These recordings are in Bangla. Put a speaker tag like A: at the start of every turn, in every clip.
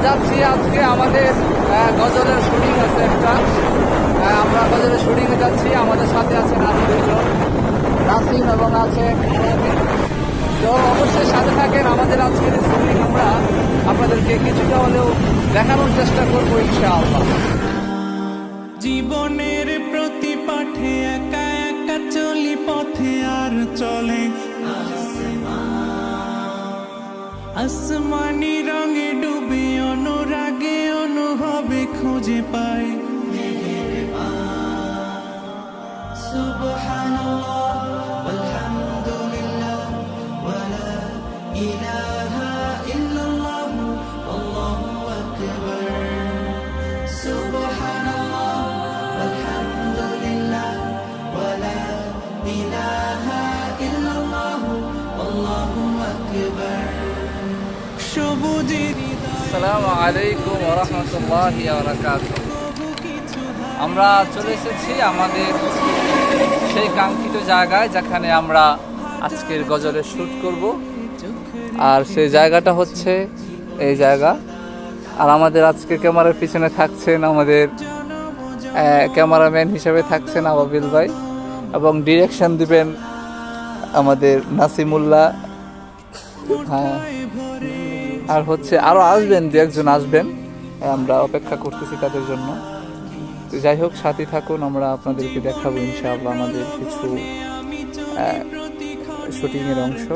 A: যাচ্ছি আজকে আমাদের গজলের শুটিং আছে একটা, আমরা গজলের শুটিংয়ে যাচ্ছি। আমাদের সাথে আছেন আরো দুজন, নাসিম এবং আছেন আলামিন। তো অবশ্যই সাথে থাকেন। আমাদের আজকের শুটিং আমরা আপনাদেরকে কিছুটা হলেও দেখানোর চেষ্টা করবো ইনশাআল্লাহ।
B: জীবনের প্রতি পাঠে একা একা চলি পথে আর চলে আসমানি রঙে ডুবে অনুরাগে অনুভবে খুঁজে পাই সুবহানাল্লাহ আলহামদুলিল্লাহ ওয়ালা ইলাহা ইল্লাল্লাহ আল্লাহু আকবার সুবহানাল্লাহ আলহামদুলিল্লাহ ওয়ালা ইলাহা ইল্লাল্লাহ আল্লাহু আকবার।
A: আসসালামু আলাইকুম ওয়া রাহমাতুল্লাহি ওয়া বারাকাতুহু। আমরা চলে এসেছি আমাদের সেই কাঙ্ক্ষিত জায়গায় যেখানে আমরা আজকের গজলের শ্যুট করব। আর সেই জায়গাটা হচ্ছে এই জায়গা। আর আমাদের আজকে ক্যামেরার পিছনে থাকছেন আমাদের ক্যামেরাম্যান হিসেবে থাকছেন আবাবিল ভাই, এবং ডিরেকশন দিবেন আমাদের নাসিমুল্লাহ। হ্যাঁ, আর হচ্ছে আরো আসবেন, দু একজন আসবেন, আমরা অপেক্ষা করতেছি তাদের জন্য। যাই হোক, সাথে থাকুন, আমরা আপনাদেরকে দেখাবো ইনশাআল্লাহ আমাদের কিছু শুটিং এর অংশ।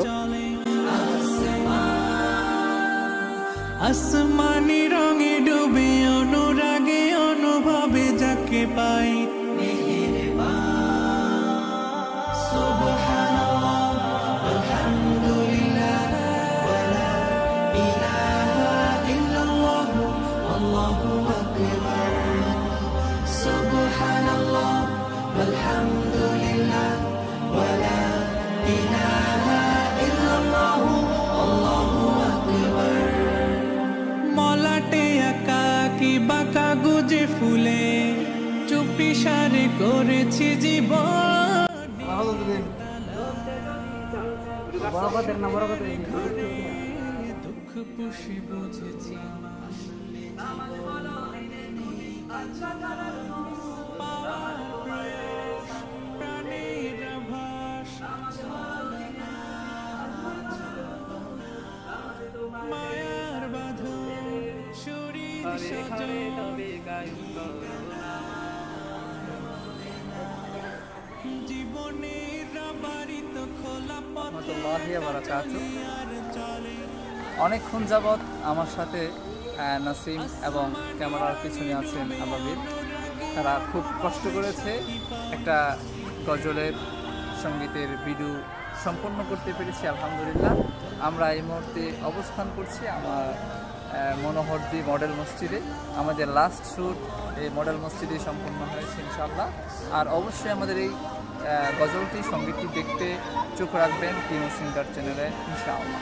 B: আসমানি রঙে ডুবে অনুরাগে অনুভবে যাকে পাই বাঁকা গুজে ফুলে চুপি সারে করেছি জীবন দুঃখ পুষি বুঝেছি প্রাণের আভাস মায়ার বাঁধন শরীর জীবনের বাড়িতে খোলা পথে
A: অনেকক্ষণ যাবৎ আমার সাথে নাসিম এবং ক্যামেরার পিছনে আছেন আবাবিল। তারা খুব কষ্ট করেছে একটা গজলের সঙ্গীতের ভিডিও সম্পন্ন করতে পেরেছি আলহামদুলিল্লাহ। আমরা এই মুহূর্তে অবস্থান করছি আমার মনোহরদী মডেল মসজিদে। আমাদের লাস্ট শ্যুট এই মডেল মসজিদে সম্পন্ন হয়েছে ইনশাআল্লাহ। আর অবশ্যই আমাদের এই গজলটি সঙ্গীতটি দেখতে চোখ রাখবেন টিমো সিঙ্গার চ্যানেলে ইনশাআল্লাহ।